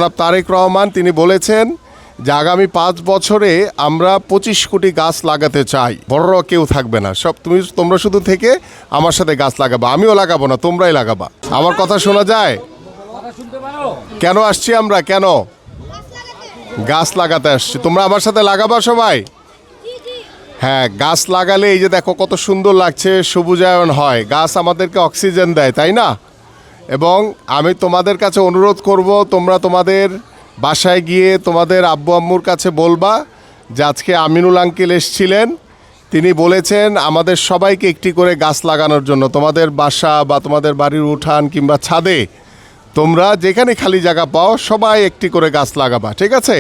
জনাব তারেক রহমান তিনি বলেছেন যে আগামী 5 বছরে আমরা 25 কোটি গাছ লাগাতে চাই। বড়রা কেউ থাকবে না, সব তোমরা শুধু থেকে আমার সাথে গাছ লাগাবা, আমিও লাগাবো না, তোমরাই লাগাবা। আমার কথা শোনা যায়? কেন আসছি আমরা? কেন গাছ লাগাতে আসছি? তোমরা আমার সাথে লাগাবা সবাই? হ্যাঁ, গাছ লাগালে এই যে দেখো কত সুন্দর লাগছে, সবুজায়ন হয়, গাছ আমাদেরকে অক্সিজেন দেয়, তাই না? এবং আমি তোমাদের কাছে অনুরোধ করব, তোমরা তোমাদের বাসায় গিয়ে তোমাদের আব্বু আম্মুর কাছে বলবা যে আজকে আমিনুল আঙ্কেল এসেছিলেন, তিনি বলেছেন আমাদের সবাইকে একটি করে গাছ লাগানোর জন্য। তোমাদের বাসা বা তোমাদের বাড়ির উঠান কিংবা ছাদে তোমরা যেখানে খালি জায়গা পাও সবাই একটি করে গাছ লাগাবা, ঠিক আছে?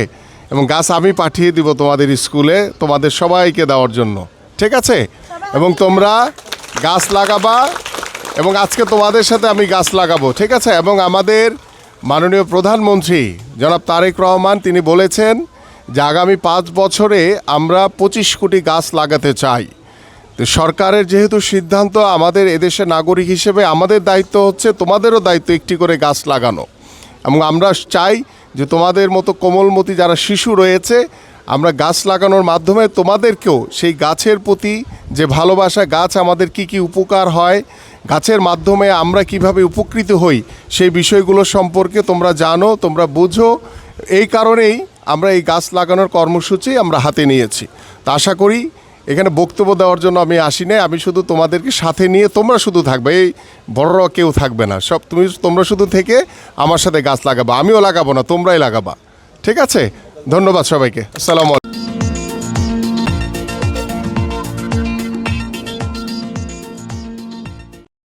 এবং গাছ আমি পাঠিয়ে দিব তোমাদের স্কুলে তোমাদের সবাইকে দেওয়ার জন্য, ঠিক আছে? এবং তোমরা গাছ লাগাবা এবং আজকে তোমাদের সাথে আমি গাছ লাগাবো, ঠিক আছে? এবং আমাদের মাননীয় প্রধানমন্ত্রী জনাব তারেক রহমান তিনি বলেছেন যে আগামী 5 বছরে আমরা 25 কোটি গাছ লাগাতে চাই। তো সরকারের যেহেতু সিদ্ধান্ত, আমাদের এদেশের নাগরিক হিসেবে আমাদের দায়িত্ব হচ্ছে, তোমাদেরও দায়িত্ব একটি করে গাছ লাগানো। এবং আমরা চাই যে তোমাদের মতো কোমলমতি যারা শিশু রয়েছে, আমরা গাছ লাগানোর মাধ্যমে তোমাদেরকেও সেই গাছের প্রতি যে ভালোবাসা, গাছ আমাদের কি কি উপকার হয়, গাছের মাধ্যমে আমরা কিভাবে উপকৃত হই, সেই বিষয়গুলো সম্পর্কে তোমরা জানো, তোমরা বুঝো। এই কারণেই আমরা এই গাছ লাগানোর কর্মসূচি আমরা হাতে নিয়েছি। তা আশা করি এখানে বক্তব্য দেওয়ার জন্য আমি আসি নাই, আমি শুধু তোমাদেরকে সাথে নিয়ে তোমরা শুধু থাকবে, এই বড়রা কেউ থাকবে না, সব তোমরা শুধু থেকে আমার সাথে গাছ লাগাবা, আমিও লাগাবো না, তোমরাই লাগাবা, ঠিক আছে? ধন্যবাদ সবাইকে। আসসালামু আলাইকুম।